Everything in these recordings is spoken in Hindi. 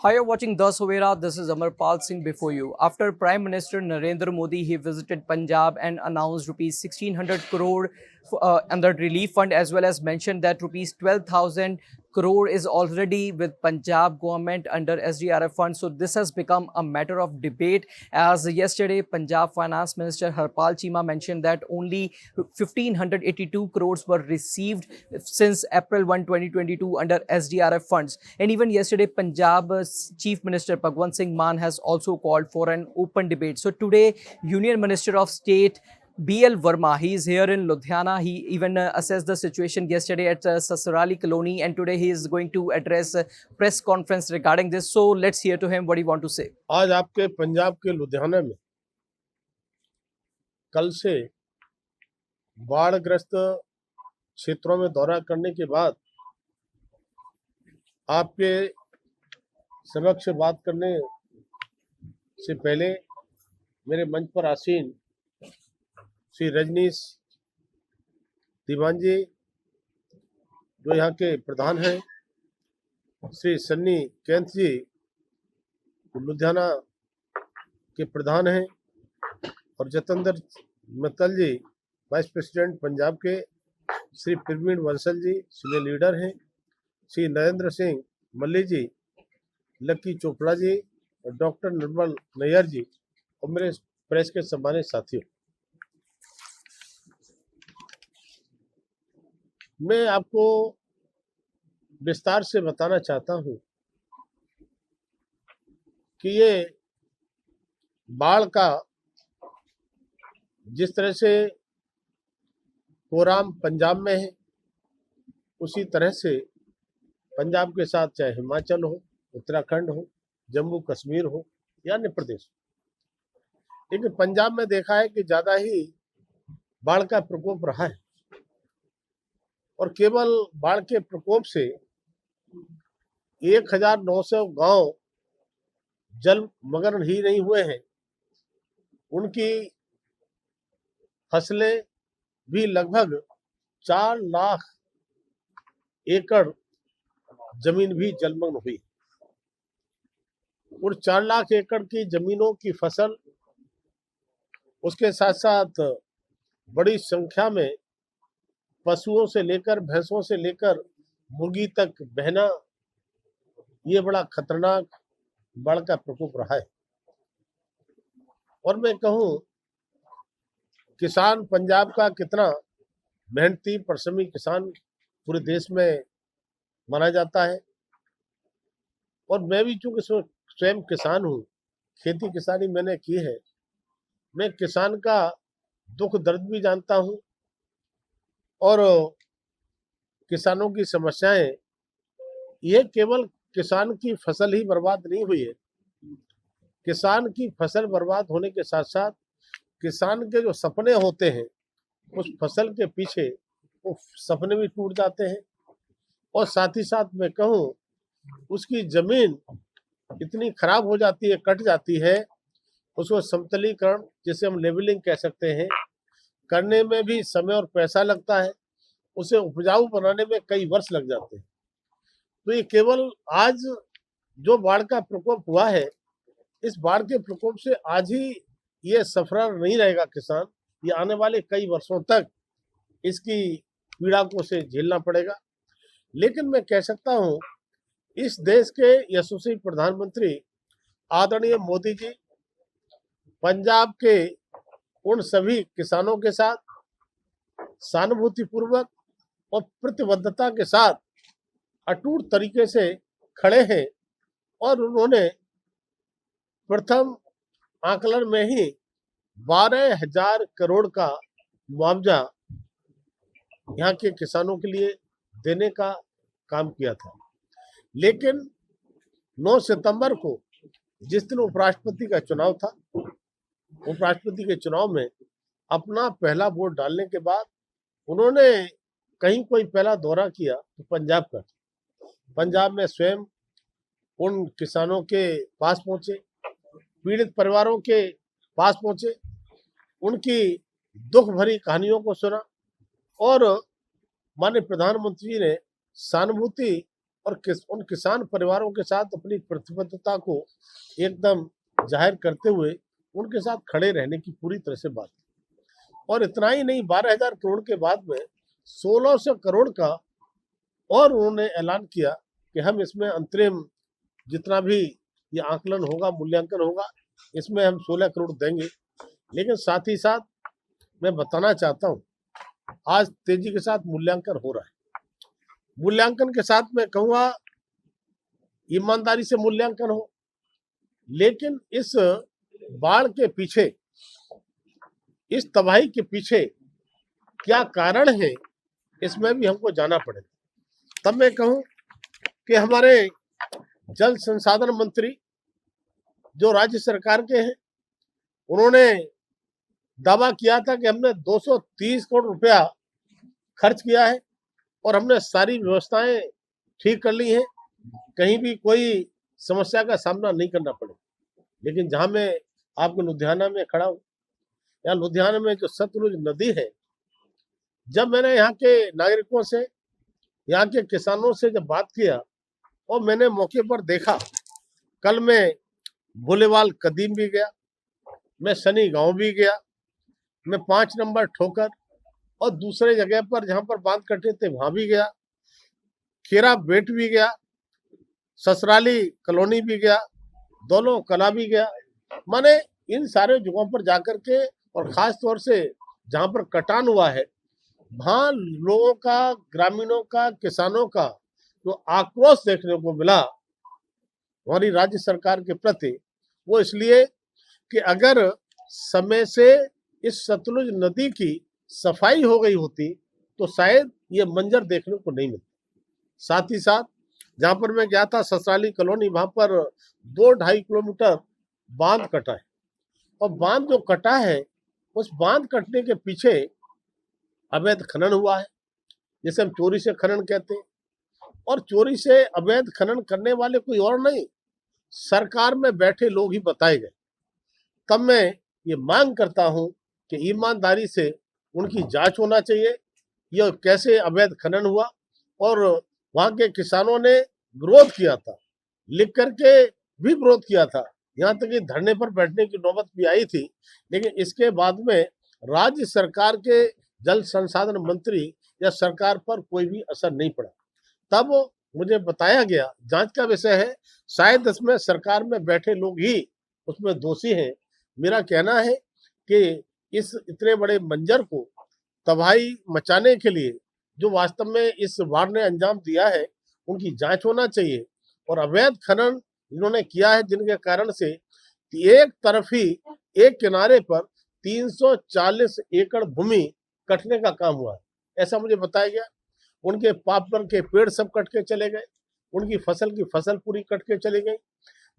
Hi, you're watching The Sovera. This is Amarpal Singh before you. After Prime Minister Narendra Modi, he visited Punjab and announced rupees 1600 crore under relief fund, as well as mentioned that rupees 12,000 crore is already with Punjab government under SDRF fund. So this has become a matter of debate, as yesterday Punjab Finance Minister Harpal Chima mentioned that only 1582 crores were received since April 1, 2022 under SDRF funds. And even yesterday, Punjab's Chief Minister Bhagwant Singh Mann has also called for an open debate. So today, Union Minister of State BL Verma, he is here in Ludhiana. He even assessed the situation yesterday at Sasarali Colony, and today he is going to address a press conference regarding this. So let's hear to him what he want to say. आज आपके पंजाब के लुधियाना में कल से बाढ़ग्रस्त क्षेत्रों में दौरा करने के बाद आपके समक्ष बात करने से पहले मेरे मंच पर आसीन श्री रजनीश दीवान जी, जो यहाँ के प्रधान हैं, श्री सन्नी कैंथ जी लुधियाना के प्रधान हैं, और जतेंद्र मित्तल जी वाइस प्रेसिडेंट पंजाब के, श्री प्रवीण बंसल जी सीनियर लीडर हैं, श्री नरेंद्र सिंह मल्ली जी, लक्की चोपड़ा जी और डॉक्टर निर्मल नैयर जी और मेरे प्रेस के सम्मानित साथियों, मैं आपको विस्तार से बताना चाहता हूं कि ये बाढ़ का जिस तरह से कोराम पंजाब में है, उसी तरह से पंजाब के साथ चाहे हिमाचल हो, उत्तराखंड हो, जम्मू कश्मीर हो या अन्य प्रदेश, लेकिन पंजाब में देखा है कि ज़्यादा ही बाढ़ का प्रकोप रहा है। और केवल बाढ़ के प्रकोप से 1900 गांव जलमग्न ही नहीं हुए हैं, उनकी फसलें भी लगभग 4 लाख एकड़ जमीन भी जलमग्न हुई। और 4 लाख एकड़ की जमीनों की फसल, उसके साथ साथ बड़ी संख्या में पशुओं से लेकर भैंसों से लेकर मुर्गी तक बहना, ये बड़ा खतरनाक बाढ़ का प्रकोप रहा है। और मैं कहूँ, किसान पंजाब का कितना मेहनती परिश्रमी किसान पूरे देश में माना जाता है, और मैं भी चूंकि स्वयं किसान हूँ, खेती किसानी मैंने की है, मैं किसान का दुख दर्द भी जानता हूँ। और किसानों की समस्याएं, ये केवल किसान की फसल ही बर्बाद नहीं हुई है, किसान की फसल बर्बाद होने के साथ साथ किसान के जो सपने होते हैं, उस फसल के पीछे वो सपने भी टूट जाते हैं। और साथ ही साथ मैं कहूँ, उसकी जमीन इतनी खराब हो जाती है, कट जाती है, उसको समतलीकरण, जिसे हम लेवलिंग कह सकते हैं, करने में भी समय और पैसा लगता है, उसे उपजाऊ बनाने में कई वर्ष लग जाते हैं। तो ये केवल आज जो बाढ़ का प्रकोप हुआ है, इस बाढ़ के प्रकोप से आज ही ये सफर नहीं रहेगा किसान, ये आने वाले कई वर्षों तक इसकी पीड़ा को से झेलना पड़ेगा। लेकिन मैं कह सकता हूँ, इस देश के यशस्वी प्रधानमंत्री आदरणीय मोदी जी पंजाब के उन सभी किसानों के साथ सहानुभूतिपूर्वक और प्रतिबद्धता के साथ अटूट तरीके से खड़े हैं, और उन्होंने प्रथम आकलन में ही 12,000 करोड़ का मुआवजा यहाँ के किसानों के लिए देने का काम किया था। लेकिन 9 सितंबर को, जिस दिन उपराष्ट्रपति का चुनाव था, उपराष्ट्रपति के चुनाव में अपना पहला वोट डालने के बाद उन्होंने कहीं कोई पहला दौरा किया तो पंजाब का। पंजाब में स्वयं उन किसानों के पास पहुंचे, पीड़ित परिवारों के पास पहुंचे, उनकी दुख भरी कहानियों को सुना, और माननीय प्रधानमंत्री ने सहानुभूति और उन किसान परिवारों के साथ अपनी प्रतिबद्धता को एकदम जाहिर करते हुए उनके साथ खड़े रहने की पूरी तरह से बात की। और इतना ही नहीं, 12,000 करोड़ के बाद में 1600 करोड़ का और उन्होंने ऐलान किया कि हम इसमें अंतरिम जितना भी ये आकलन होगा, मूल्यांकन होगा, इसमें हम 16 करोड़ देंगे। लेकिन साथ ही साथ मैं बताना चाहता हूँ, आज तेजी के साथ मूल्यांकन हो रहा है। मूल्यांकन के साथ मैं कहूँगा ईमानदारी से मूल्यांकन हो, लेकिन इस बाढ़ के पीछे, इस तबाही के पीछे क्या कारण है, इसमें भी हमको जाना पड़ेगा। तब मैं कहूँ कि हमारे जल संसाधन मंत्री जो राज्य सरकार के हैं, उन्होंने दावा किया था कि हमने 230 करोड़ रुपया खर्च किया है और हमने सारी व्यवस्थाएं ठीक कर ली हैं, कहीं भी कोई समस्या का सामना नहीं करना पड़े। लेकिन जहां मैं आपको लुधियाना में खड़ा हूँ, या लुधियाना में जो सतलुज नदी है, जब मैंने यहाँ के नागरिकों से, यहाँ के किसानों से जब बात किया और मैंने मौके पर देखा, कल मैं भोलेवाल कदीम भी गया, मैं शनि गांव भी गया, मैं 5 नंबर ठोकर और दूसरे जगह पर जहां पर बांध कटे थे वहां भी गया, खेरा बेट भी गया, ससराली कॉलोनी भी गया, दोनों कला भी गया। माने इन सारे जगहों पर जाकर के, और खास तौर से जहां पर कटान हुआ है, वहां लोगों का, ग्रामीणों का, किसानों का जो आक्रोश देखने को मिला हमारी राज्य सरकार के प्रति, वो इसलिए कि अगर समय से इस सतलुज नदी की सफाई हो गई होती तो शायद ये मंजर देखने को नहीं मिलता। साथ ही साथ जहां पर मैं गया था ससराली कॉलोनी, वहां पर 2-2.5 किलोमीटर बांध कटा है, और बांध जो कटा है, उस बांध कटने के पीछे अवैध खनन हुआ है, जिसे हम चोरी से खनन कहते हैं। और चोरी से अवैध खनन करने वाले कोई और नहीं, सरकार में बैठे लोग ही बताए गए। तब मैं ये मांग करता हूं कि ईमानदारी से उनकी जांच होना चाहिए, यह कैसे अवैध खनन हुआ। और वहां के किसानों ने विरोध किया था, लिख करके भी विरोध किया था, यहाँ तक कि धरने पर बैठने की नौबत भी आई थी। लेकिन इसके बाद में राज्य सरकार के जल संसाधन मंत्री या सरकार पर कोई भी असर नहीं पड़ा। तब मुझे बताया गया, जांच का विषय है, शायद इसमें सरकार में बैठे लोग ही उसमें दोषी हैं। मेरा कहना है कि इस इतने बड़े मंजर को तबाही मचाने के लिए जो वास्तव में इस बाढ़ ने अंजाम दिया है, उनकी जांच होना चाहिए। और अवैध खनन इन्होंने किया है, जिनके कारण से एक तरफ ही, एक किनारे पर 340 एकड़ भूमि कटने का काम हुआ है, ऐसा मुझे बताया गया। उनके पापड़ के पेड़ सब कट के चले गए, उनकी फसल की फसल पूरी कट के चली गई,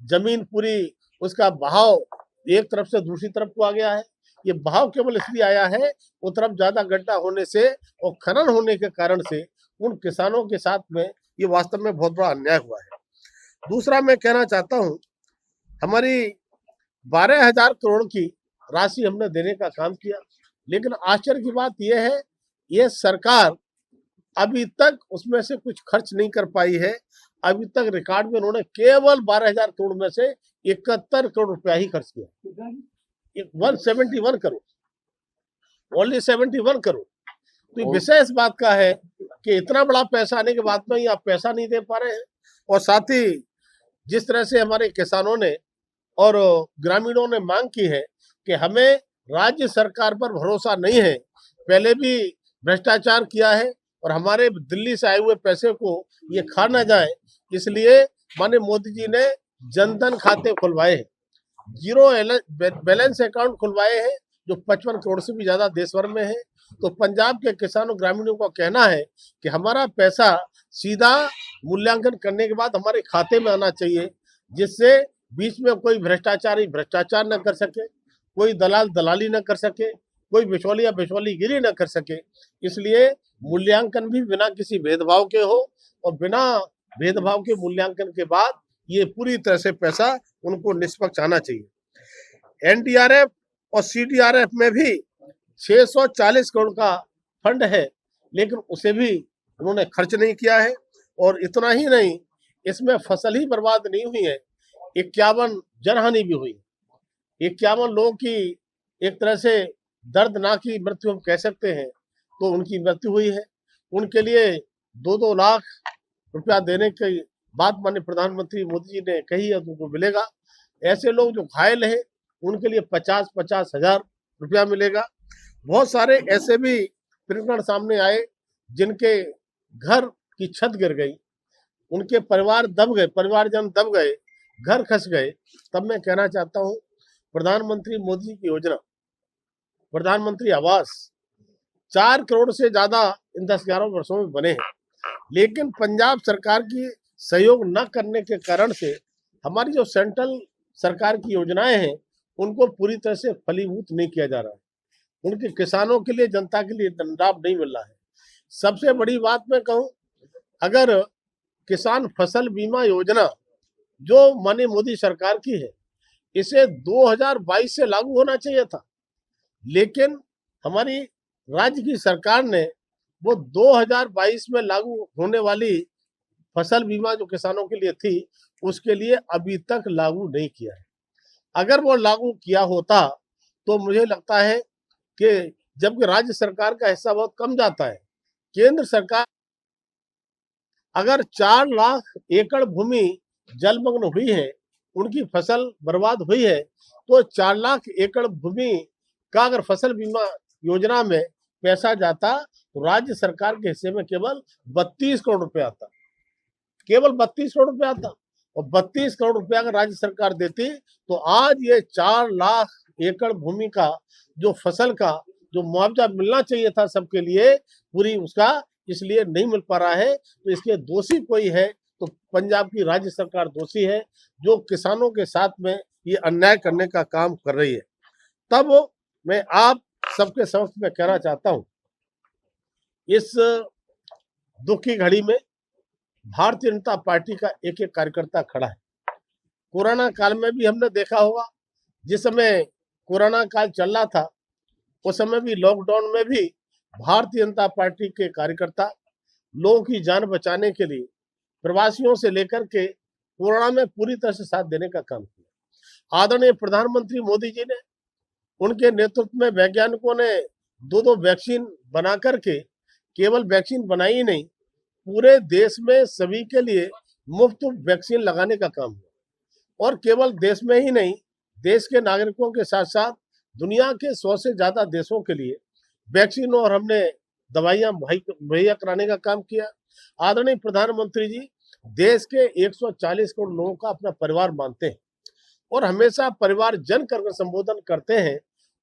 जमीन पूरी, उसका बहाव एक तरफ से दूसरी तरफ को आ गया है। ये बहाव केवल इसलिए आया है, वो तरफ ज्यादा गड्ढा होने से और खनन होने के कारण से उन किसानों के साथ में ये वास्तव में बहुत बड़ा अन्याय हुआ है। दूसरा मैं कहना चाहता हूँ, हमारी 12,000 करोड़ की राशि हमने देने का काम किया, लेकिन आश्चर्य की बात यह है, ये सरकार अभी तक उसमें से कुछ खर्च नहीं कर पाई है। अभी तक रिकॉर्ड में उन्होंने केवल 12,000 करोड़ में से 71 करोड़ रुपया ही खर्च किया, 171 करोड़, ओनली 71 करोड़। तो ये विषय इस बात का है कि इतना बड़ा पैसा आने के बाद में ही आप पैसा नहीं दे पा रहे हैं। और साथ ही जिस तरह से हमारे किसानों ने और ग्रामीणों ने मांग की है कि हमें राज्य सरकार पर भरोसा नहीं है, पहले भी भ्रष्टाचार किया है और हमारे दिल्ली से आए हुए पैसे को ये खा ना जाए, इसलिए माननीय मोदी जी ने जनधन खाते खुलवाए हैं, जीरो बैलेंस अकाउंट खुलवाए हैं, जो 55 करोड़ से भी ज्यादा देश भर में है। तो पंजाब के किसानों ग्रामीणों का कहना है कि हमारा पैसा सीधा मूल्यांकन करने के बाद हमारे खाते में आना चाहिए, जिससे बीच में कोई भ्रष्टाचारी भ्रष्टाचार न कर सके, कोई दलाल दलाली न कर सके, कोई बिचौलिया बिचौलीगिरी न कर सके। इसलिए मूल्यांकन भी बिना किसी भेदभाव के हो, और बिना भेदभाव के मूल्यांकन के बाद ये पूरी तरह से पैसा उनको निष्पक्ष आना चाहिए। एनडीआरएफ और सीडीआरएफ में भी 640 करोड़ का फंड है, लेकिन उसे भी उन्होंने खर्च नहीं किया है। और इतना ही नहीं, इसमें फसल ही बर्बाद नहीं हुई है, 51 जनहानि भी हुई। 51 लोगों की एक तरह से दर्दनाक मृत्यु हम कह सकते हैं, तो उनकी मृत्यु हुई है। उनके लिए 2-2 लाख रुपया देने की बात माननीय प्रधानमंत्री मोदी जी ने कही है, तो उनको मिलेगा। ऐसे लोग जो घायल हैं उनके लिए 50-50 हजार रुपया मिलेगा। बहुत सारे ऐसे भी प्रकरण सामने आए जिनके घर की छत गिर गई, उनके परिवार दब गए, परिवारजन दब गए, घर खस गए। तब मैं कहना चाहता हूँ, प्रधानमंत्री मोदी जी की योजना प्रधानमंत्री आवास 4 करोड़ से ज्यादा इन 10-11 वर्षों में बने हैं, लेकिन पंजाब सरकार की सहयोग न करने के कारण से हमारी जो सेंट्रल सरकार की योजनाएं हैं उनको पूरी तरह से फलीभूत नहीं किया जा रहा है। उनके किसानों के लिए, जनता के लिए लाभ नहीं मिल रहा है। सबसे बड़ी बात मैं कहूं, अगर किसान फसल बीमा योजना जो माननीय मोदी सरकार की है, इसे 2022 से लागू होना चाहिए था, लेकिन हमारी राज्य की सरकार ने वो 2022 में लागू होने वाली फसल बीमा जो किसानों के लिए थी, उसके लिए अभी तक लागू नहीं किया है। अगर वो लागू किया होता तो मुझे लगता है कि जबकि राज्य सरकार का हिस्सा बहुत कम जाता है, केंद्र सरकार अगर 4 लाख एकड़ भूमि जलमग्न हुई है, उनकी फसल बर्बाद हुई है, तो 4 लाख एकड़ भूमि का अगर फसल बीमा योजना में पैसा जाता तो राज्य सरकार के हिस्से में केवल 32 करोड़ रुपए आता, केवल 32 करोड़ रुपए आता। और 32 करोड़ रुपया अगर राज्य सरकार देती तो आज ये 4 लाख एकड़ भूमि का जो फसल का जो मुआवजा मिलना चाहिए था सबके लिए, पूरी उसका इसलिए नहीं मिल पा रहा है। तो इसके दोषी कोई है तो पंजाब की राज्य सरकार दोषी है, जो किसानों के साथ में ये अन्याय करने का काम कर रही है। तब मैं आप सबके समक्ष में कहना चाहता हूं, इस दुख की घड़ी में भारतीय जनता पार्टी का एक एक कार्यकर्ता खड़ा है। कोरोना काल में भी हमने देखा होगा, जिस समय कोरोना काल चल रहा था उस समय भी, लॉकडाउन में भी भारतीय जनता पार्टी के कार्यकर्ता लोगों की जान बचाने के लिए प्रवासियों से लेकर के कोरोना में पूरी तरह से साथ देने का काम किया। आदरणीय प्रधानमंत्री मोदी जी ने, उनके नेतृत्व में वैज्ञानिकों ने 2-2 वैक्सीन बना करके केवल वैक्सीन बनाई ही नहीं, पूरे देश में सभी के लिए मुफ्त वैक्सीन लगाने का काम हुआ। और केवल देश में ही नहीं, देश के नागरिकों के साथ साथ दुनिया के 100 से ज्यादा देशों के लिए वैक्सीन और हमने दवाइयां मुहैया कराने का काम किया। आदरणीय प्रधानमंत्री जी देश के 140 करोड़ लोगों का अपना परिवार मानते हैं और हमेशा परिवार जन कर संबोधन करते हैं।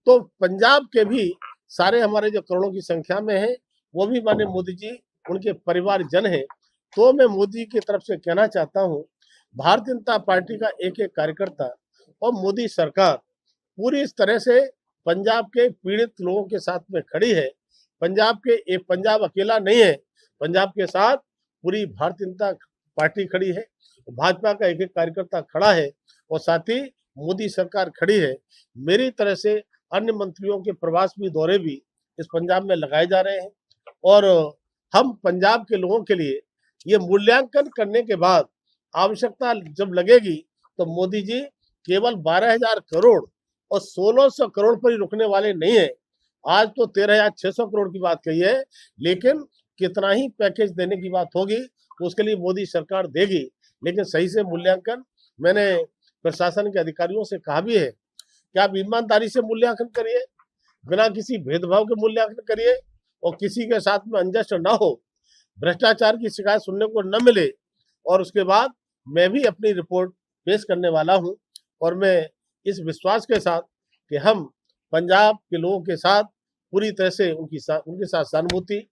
तो पंजाब के भी सारे हमारे जो करोड़ों की संख्या में है, वो भी माननीय मोदी जी उनके परिवार जन है। तो मैं मोदी की तरफ से कहना चाहता हूँ, भारतीय जनता पार्टी का एक एक कार्यकर्ता और मोदी सरकार पूरी इस तरह से पंजाब के पीड़ित लोगों के साथ में खड़ी है। पंजाब अकेला नहीं है, पंजाब के साथ पूरी भारतीय जनता पार्टी खड़ी है, भाजपा का एक एक कार्यकर्ता खड़ा है और साथ ही मोदी सरकार खड़ी है। मेरी तरह से अन्य मंत्रियों के प्रवास दौरे भी इस पंजाब में लगाए जा रहे हैं और हम पंजाब के लोगों के लिए ये मूल्यांकन करने के बाद आवश्यकता जब लगेगी तो मोदी जी केवल 12,000 करोड़ और 1,600 करोड़ पर ही रुकने वाले नहीं है। आज तो 13,600 करोड़ की बात कही है, लेकिन कितना ही पैकेज देने की बात होगी तो उसके लिए मोदी सरकार देगी, लेकिन सही से मूल्यांकन मैंने प्रशासन के अधिकारियों से कहा भी है कि आप ईमानदारी से मूल्यांकन करिए, बिना किसी भेदभाव के मूल्यांकन करिए और किसी के साथ में अनजस्ट ना हो, भ्रष्टाचार की शिकायत सुनने को न मिले। और उसके बाद मैं भी अपनी रिपोर्ट पेश करने वाला हूं और मैं इस विश्वास के साथ कि हम पंजाब के लोगों के साथ पूरी तरह से उनके साथ सहानुभूति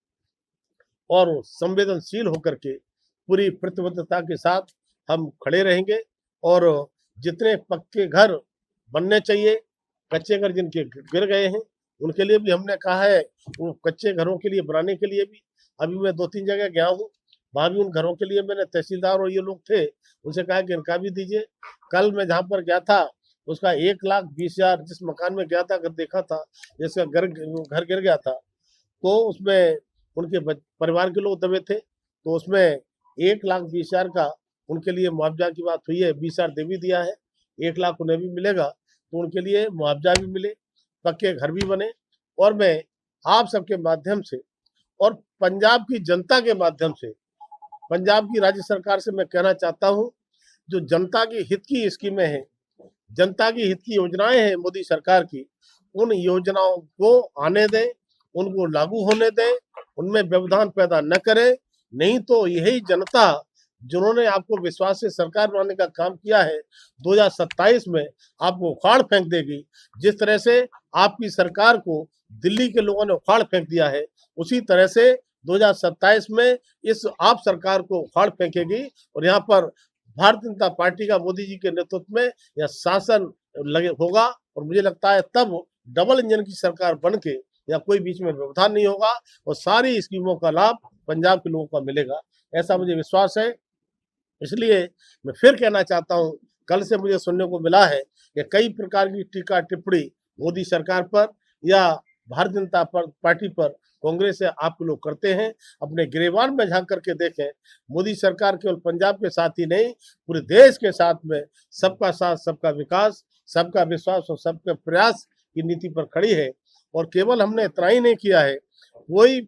और संवेदनशील होकर के पूरी प्रतिबद्धता के साथ हम खड़े रहेंगे और जितने पक्के घर बनने चाहिए, कच्चे घर जिनके गिर गए हैं उनके लिए भी हमने कहा है, वो कच्चे घरों के लिए बनाने के लिए भी अभी मैं 2-3 जगह गया हूँ, वहां भी उन घरों के लिए मैंने तहसीलदार और ये लोग थे उनसे कहा कि इनका भी दीजिए। कल मैं जहाँ पर गया था उसका 1,20,000 जिस मकान में गया था, अगर देखा था जिसका घर गिर गया था, तो उसमें उनके परिवार के लोग दबे थे, तो उसमें 1,20,000 का उनके लिए मुआवजा की बात हुई है, 20,000 दे भी दिया है, 1 लाख उन्हें भी मिलेगा, तो उनके लिए मुआवजा भी मिले, पक्के घर भी बने। और मैं आप सबके माध्यम से और पंजाब की जनता के माध्यम से पंजाब की राज्य सरकार से मैं कहना चाहता हूं, जो जनता की हित की स्कीमें हैं, जनता की हित की योजनाएं हैं मोदी सरकार की, उन योजनाओं को आने दें, उनको लागू होने दें, उनमें व्यवधान पैदा न करें। नहीं तो यही जनता जिन्होंने आपको विश्वास से सरकार बनाने का काम किया है, 2027 में आपको उखाड़ फेंक देगी। जिस तरह से आपकी सरकार को दिल्ली के लोगों ने उखाड़ फेंक दिया है, उसी तरह से 2027 में इस आप सरकार को उखाड़ फेंकेगी। और यहाँ पर भारतीय जनता पार्टी का मोदी जी के नेतृत्व में यह शासन लगे होगा, और मुझे लगता है तब डबल इंजन की सरकार बन के या कोई बीच में व्यवधान नहीं होगा और सारी स्कीमों का लाभ पंजाब के लोगों को मिलेगा, ऐसा मुझे विश्वास है। इसलिए मैं फिर कहना चाहता हूं, कल से मुझे सुनने को मिला है कि कई प्रकार की टीका टिप्पणी मोदी सरकार पर या भारतीय जनता पार्टी पर कांग्रेस से आप लोग करते हैं। अपने गिरेबान में झांक करके देखें, मोदी सरकार केवल पंजाब के साथ ही नहीं, पूरे देश के साथ में सबका साथ, सबका विकास, सबका विश्वास और सबका प्रयास की नीति पर खड़ी है। और केवल हमने इतना ही नहीं किया है, कोई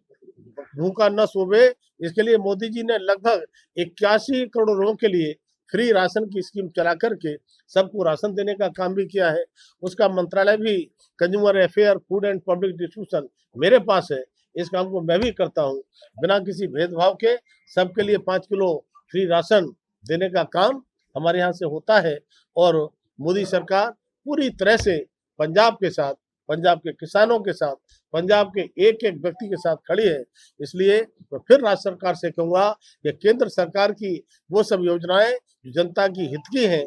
भूखा न सोवे, इसके लिए मोदी जी ने लगभग 81 करोड़ लोगों के लिए फ्री राशन की स्कीम चला करके सबको राशन देने का काम भी किया है। उसका मंत्रालय भी, consumer affair, food and public distribution मेरे पास है। इस काम को मैं भी करता हूं, बिना किसी भेदभाव के सबके लिए 5 किलो फ्री राशन देने का काम हमारे यहाँ से होता है। और मोदी सरकार पूरी तरह से पंजाब के साथ, पंजाब के किसानों के साथ, पंजाब के एक एक व्यक्ति के साथ खड़ी है। इसलिए मैं फिर राज्य सरकार से कहूँगा कि केंद्र सरकार की वो सब योजनाएं जो जनता की हित की हैं,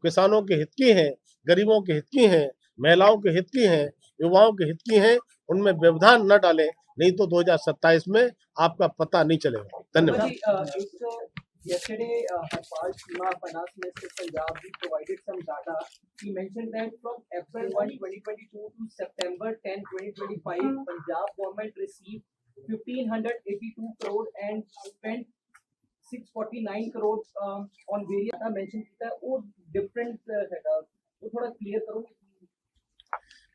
किसानों के हित की हैं, गरीबों के हित की हैं, महिलाओं के हित की हैं, युवाओं के हित की हैं, उनमें व्यवधान न डालें, नहीं तो 2027 में आपका पता नहीं चलेगा। धन्यवाद। Yesterday, Harpal Chima, Finance Minister Punjab, he provided some data. He mentioned that from April 1, 2022 to September 10, 2025, Punjab government received 1,582 crore and spent 649 crore on various mention किया है, वो different है, वो थोड़ा clear करो।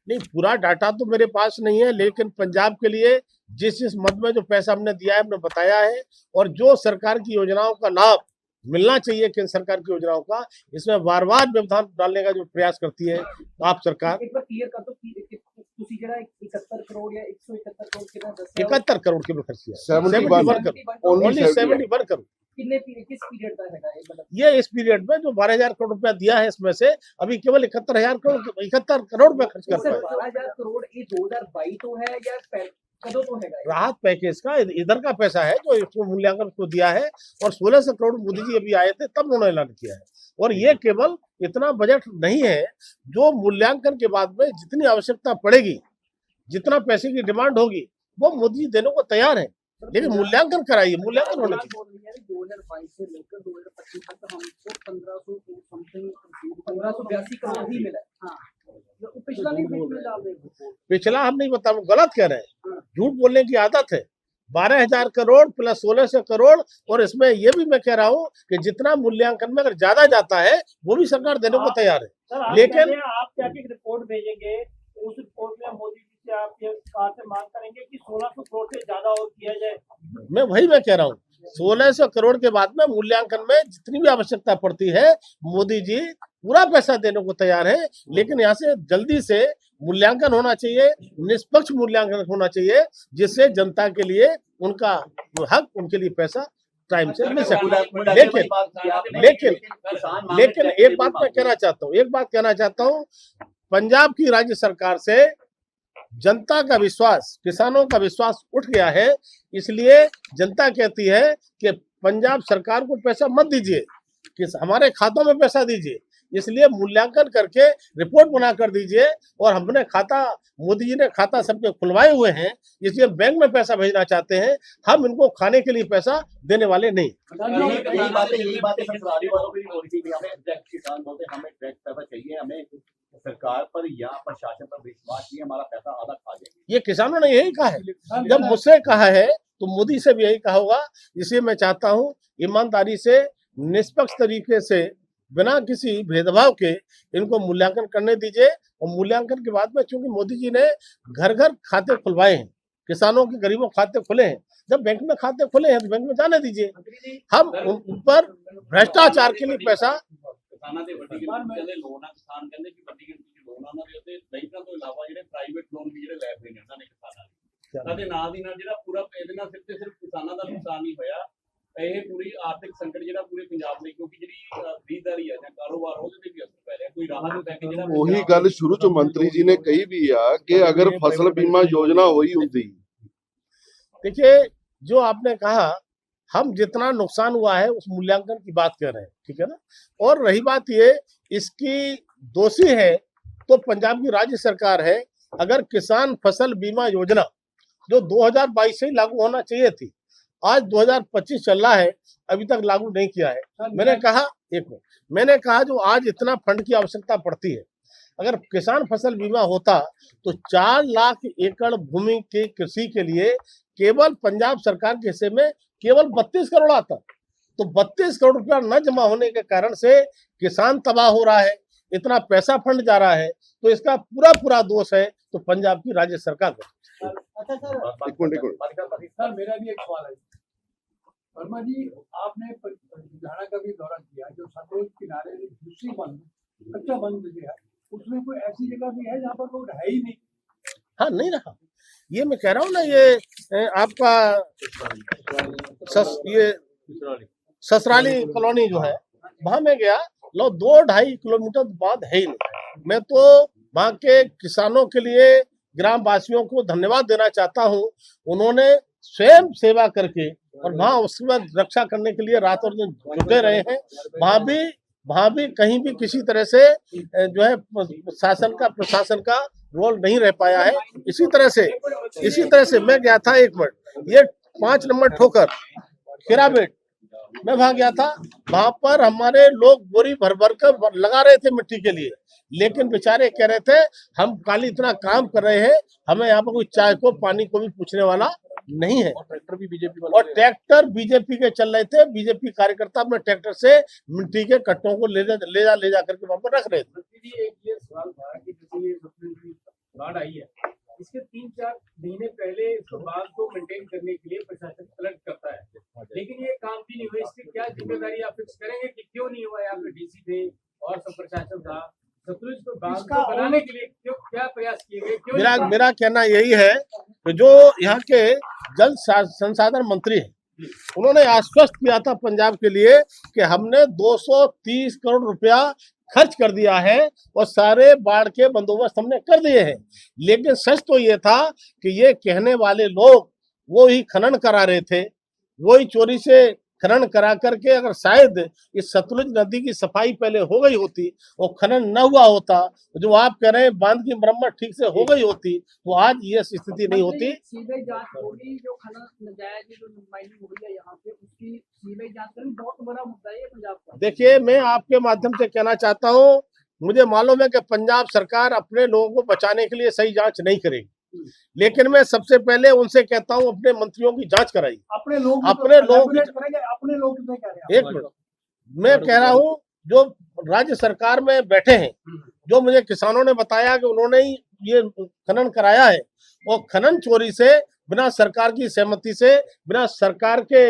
नहीं, पूरा डाटा तो मेरे पास नहीं है, लेकिन पंजाब के लिए जिस मद में जो पैसा हमने दिया है, हमने बताया है। और जो सरकार की योजनाओं का लाभ मिलना चाहिए, केंद्र सरकार की योजनाओं का, इसमें बार बार व्यवधान डालने का जो प्रयास करती है आप सरकार। एक बार क्लियर कर दो कि ਤੁਸੀਂ ਜਿਹੜਾ 71 ਕਰੋੜ ਜਾਂ 171 ਕਰੋੜ ਕਿਹਦਾ ਦੱਸਿਆ, 71 करोड़ के खर्च किया, 71 करोड़, ओनली 71 करोड़। कितने किस पीरियड का हैगा ये, मतलब ये इस पीरियड में जो 12,000 करोड़ रुपया दिया है, इसमें से अभी केवल 71,000 करोड़, 71 करोड़ रुपया खर्च कर पाए। 12,000 करोड़ ये 2022 तो है या कदों तो हैगा? राहत पैकेज का इधर का पैसा है जो इसको मूल्यांकन उसको दिया है, और 1600 करोड़ मोदी जी अभी आए थे तब उन्होंने ऐलान किया है। और ये केवल इतना बजट नहीं है, जो मूल्यांकन के बाद में जितनी आवश्यकता पड़ेगी, जितना पैसे की डिमांड होगी, वो मोदी जी देने को तैयार है, लेकिन मूल्यांकन कराइए, मूल्यांकन होना चाहिए। 2022 से लेकर 2025 तक हमको 1582 करोड़ ही मिला। हाँ, पिछला नहीं मिला। पिछला हम नहीं बता, गलत कह रहे हैं, झूठ बोलने की आदत है। 12,000 करोड़ प्लस 1600 करोड़, और इसमें ये भी मैं कह रहा हूँ कि जितना मूल्यांकन में अगर ज्यादा जाता है वो भी सरकार देने को तैयार है। लेकिन आप क्या रिपोर्ट भेजेंगे, उस रिपोर्ट में मोदी जी से आप ये सरकार से मांग करेंगे कि 1600 करोड़ से ज्यादा और किया जाए? मैं कह रहा हूँ 1600 करोड़ के बाद में मूल्यांकन में जितनी भी आवश्यकता पड़ती है, मोदी जी पूरा पैसा देने को तैयार है। लेकिन यहाँ से जल्दी से मूल्यांकन होना चाहिए, निष्पक्ष मूल्यांकन होना चाहिए, जिससे जनता के लिए उनका हक, उनके लिए पैसा टाइम से मिल सके। लेकिन एक बात मैं कहना चाहता हूँ, पंजाब की राज्य सरकार से जनता का विश्वास, किसानों का विश्वास उठ गया है। इसलिए जनता कहती है कि पंजाब सरकार को पैसा मत दीजिए, कि हमारे खातों में पैसा दीजिए। इसलिए मूल्यांकन करके रिपोर्ट बना कर दीजिए। और हमने खाता, मोदी जी ने खाता सबके खुलवाए हुए हैं, इसलिए बैंक में पैसा भेजना चाहते हैं, हम इनको खाने के लिए पैसा देने वाले नहीं। यही बातें ससुराली वालों की हो रही थी, हमें डायरेक्ट किसान बोलते हैं हमें डायरेक्ट पैसा चाहिए, हमें सरकार पर या प्रशासन पर विश्वास नहीं, हमारा पैसा आधा खा जाएगी। ये किसानों ने यही कहा है। जब मुझसे कहा है तो मोदी से भी यही कहा होगा। इसलिए मैं चाहता हूँ ईमानदारी से, निष्पक्ष तरीके से, बिना किसी भेदभाव के इनको मूल्यांकन करने दीजिए। और मूल्यांकन के बाद में, चूंकि मोदी जी ने घर घर खाते खुलवाए हैं, किसानों के, गरीबों के खाते खुले हैं, जब बैंक में खाते खुले हैं तो बैंक में जाने दीजिए। हम उन पर भ्रष्टाचार के लिए पैसा ਕਿਸਾਨਾਂ ਦੇ ਵੱਡੀ ਗਿਣਤੀ ਕਹਿੰਦੇ ਲੋਨ ਆ, ਕਿਸਾਨ ਕਹਿੰਦੇ ਕਿ ਵੱਡੀ ਗਿਣਤੀ ਚ ਲੋਨ ਉਹਨਾਂ ਦੇ ਉੱਤੇ ਬੈਂਕਾਂ ਤੋਂ ਇਲਾਵਾ ਜਿਹੜੇ ਪ੍ਰਾਈਵੇਟ ਲੋਨ ਵੀ ਜਿਹੜੇ ਲੈ ਪਏ ਨੇ ਉਹਨਾਂ ਨੇ ਕਿਸਾਨਾਂ ਦੇ। ਸਾਡੇ ਨਾਲ ਦੀ ਨਾਲ ਜਿਹੜਾ ਪੂਰਾ ਇਹਦੇ ਨਾਲ ਸਿਰਫ ਤੇ ਸਿਰਫ ਕਿਸਾਨਾਂ ਦਾ ਨੁਕਸਾਨ ਨਹੀਂ ਹੋਇਆ, ਇਹ ਪੂਰੀ ਆਰਥਿਕ ਸੰਕਟ ਜਿਹੜਾ ਪੂਰੇ ਪੰਜਾਬ ਲਈ, ਕਿਉਂਕਿ ਜਿਹੜੀ ਖਰੀਦਦਾਰੀ ਆ ਜਾਂ ਕਾਰੋਬਾਰ ਉਹਦੇ ਤੇ ਵੀ ਅਸਰ ਪੈ ਰਿਹਾ। ਕੋਈ ਰਾਹਤ ਪੈਕੇਜ ਜਿਹੜਾ ਉਹੀ ਗੱਲ ਸ਼ੁਰੂ ਚ ਮੰਤਰੀ ਜੀ ਨੇ ਕਹੀ ਵੀ ਆ ਕਿ ਅਗਰ ਫਸਲ ਬੀਮਾ योजना ਹੋਈ ਹੁੰਦੀ। देखिए, जो आपने कहा, हम जितना नुकसान हुआ है उस मूल्यांकन की बात कर रहे हैं, ठीक है ना। और रही बात ये, इसकी दोषी है तो पंजाब की राज्य सरकार है। अगर किसान फसल बीमा योजना जो 2022 से ही लागू होना चाहिए थी, आज 2025 चल रहा है, अभी तक लागू नहीं किया है। मैंने कहा, एक मिनट, मैंने कहा जो आज इतना फंड की आवश्यकता पड़ती है, अगर किसान फसल बीमा होता तो 4 लाख एकड़ भूमि की कृषि के लिए केवल पंजाब सरकार के हिस्से में केवल 32 करोड़ आता। तो 32 करोड़ रुपया न जमा होने के कारण से किसान तबाह हो रहा है, इतना पैसा फंड जा रहा है। तो इसका पूरा पूरा दोष है तो पंजाब की राज्य सरकार का। अच्छा सर, एक मिनट। सर मेरा भी एक सवाल है। वर्मा जी, आपने लुधियाना का भी दौरा किया, जो सतलुज किनारे दूसरी बंद, कच्चा बंद जो है, उसमें कोई ऐसी जगह भी है जहाँ पर रोड है ही नहीं? हाँ, नहीं रहा। ये मैं कह रहा हूँ ना, ये आपका ये ससराली कॉलोनी जो है, वहां में गया, लो 2-2.5 किलोमीटर बाद है ही नहीं। मैं तो वहां के किसानों के लिए, ग्राम वासियों को धन्यवाद देना चाहता हूँ। उन्होंने स्वयं सेवा करके और वहां उसके बाद रक्षा करने के लिए रात और दिन जुटे रहे हैं। वहां भी कहीं भी किसी तरह से जो है प्रशासन का रोल नहीं रह पाया है। इसी तरह से मैं गया था, एक मिनट, ये 5 नंबर ठोकर खिराबेट, मैं वहां गया था। वहां पर हमारे लोग बोरी भर भर कर लगा रहे थे मिट्टी के लिए, लेकिन बेचारे कह रहे थे हम काली इतना काम कर रहे हैं, हमें यहाँ पर कोई चाय को पानी को भी पूछने वाला नहीं है। और ट्रैक्टर बीजेपी के चल रहे थे। बीजेपी कार्यकर्ता अपने ट्रैक्टर से मिट्टी के कट्टों को ले जा करके वहां पर रख रहे थे। एक ये सवाल था कि जैसे बाढ़ आई है, इसके 3-4 महीने पहले इसको बांध को मेंटेन करने के लिए प्रशासन अलर्ट करता है, लेकिन ये काम भी नहीं हुआ। इसकी क्या जिम्मेदारी आप फिक्स करेंगे कि क्यों नहीं हुआ? यहाँ पे डीसी थे और सब प्रशासन था, सतलुज को बांध को बनाने के लिए क्या प्रयास किए गए? क्यों? मेरा कहना यही है कि जो यहाँ के जल संसाधन मंत्री हैं, उन्होंने आश्वस्त किया था पंजाब के लिए कि हमने 230 करोड़ रुपया खर्च कर दिया है और सारे बाढ़ के बंदोबस्त हमने कर दिए हैं। लेकिन सच तो ये था कि ये कहने वाले लोग वो ही खनन करा रहे थे, वो ही चोरी से खनन करा करके, अगर शायद इस सतलुज नदी की सफाई पहले हो गई होती और खनन न हुआ होता, जो आप कह रहे हैं बांध की मरम्मत ठीक से हो गई होती, तो आज ये स्थिति नहीं होती। सीबीआई जांच होगी, जो खनन नाजायज जो माइनिंग हो रही है यहाँ पे, उसकी सीबीआई जांच करनी बहुत बड़ा मुद्दा है पंजाब का। देखिए, मैं आपके माध्यम से कहना चाहता हूँ, मुझे मालूम है कि पंजाब सरकार अपने लोगों को बचाने के लिए सही जांच नहीं करेगी, लेकिन मैं सबसे पहले उनसे कहता हूं अपने मंत्रियों की जांच कराइए। अपने लोग एक मिनट, मैं कह रहा हूं जो राज्य सरकार में बैठे हैं, जो मुझे किसानों ने बताया कि उन्होंने ही ये खनन कराया है, और खनन चोरी से, बिना सरकार की सहमति से, बिना सरकार के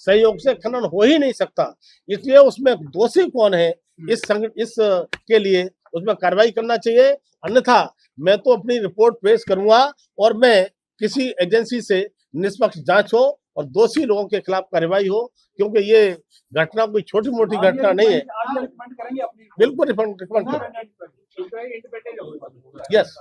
सहयोग से खनन हो ही नहीं सकता। इसलिए उसमें दोषी कौन है, इस के लिए उसमें कार्रवाई करना चाहिए। अन्यथा मैं तो अपनी रिपोर्ट पेश करूंगा और मैं किसी एजेंसी से निष्पक्ष जांच हो और दोषी लोगों के खिलाफ कार्रवाई हो, क्योंकि ये घटना कोई छोटी मोटी घटना नहीं है। बिल्कुल रिफंड यस।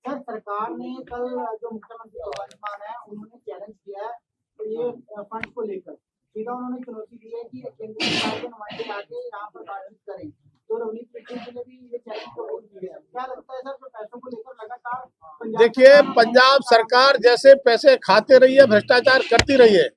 सर, सरकार ने कल जो मुख्यमंत्री भगवंत मान है, उन्होंने चैलेंज किया है तो ये फंड को लेकर सीधा उन्होंने चुनौती दी है कि केंद्र सरकार के नुमाइंदे आके यहाँ पर बातचीत करें। तो रवनीत बिष्ट ने भी ये चैलेंज कबूल किया है। क्या लगता है सर, तो पैसों को लेकर लगातार देखिए, पंजाब सरकार जैसे पैसे खाते रही है, भ्रष्टाचार करती रही है,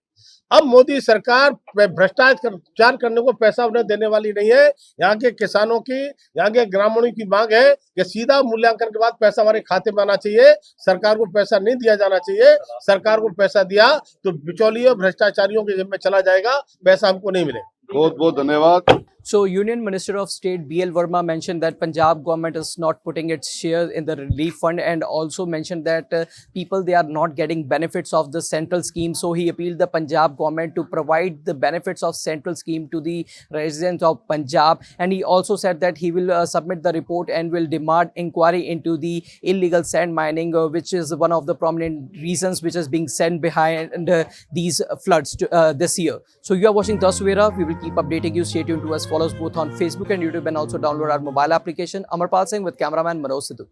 अब मोदी सरकार भ्रष्टाचार करने को पैसा उन्हें देने वाली नहीं है। यहाँ के किसानों की, यहाँ के ग्रामीणों की मांग है कि सीधा मूल्यांकन के बाद पैसा हमारे खाते में आना चाहिए। सरकार को पैसा नहीं दिया जाना चाहिए। सरकार को पैसा दिया तो बिचौलियों भ्रष्टाचारियों के जिम्मे चला जाएगा, पैसा हमको नहीं मिले। बहुत बहुत धन्यवाद। So, Union Minister of State B.L. Verma mentioned that Punjab government is not putting its share in the relief fund, and also mentioned that people, they are not getting benefits of the central scheme. So, he appealed the Punjab government to provide the benefits of central scheme to the residents of Punjab. And he also said that he will submit the report and will demand inquiry into the illegal sand mining, which is one of the prominent reasons which is being sent behind these floods this year. So, you are watching The Savera. We will keep updating you. Stay tuned to us. Follow us both on Facebook and YouTube, and also download our mobile application. Amarpal Singh with cameraman Manoj Sidhu.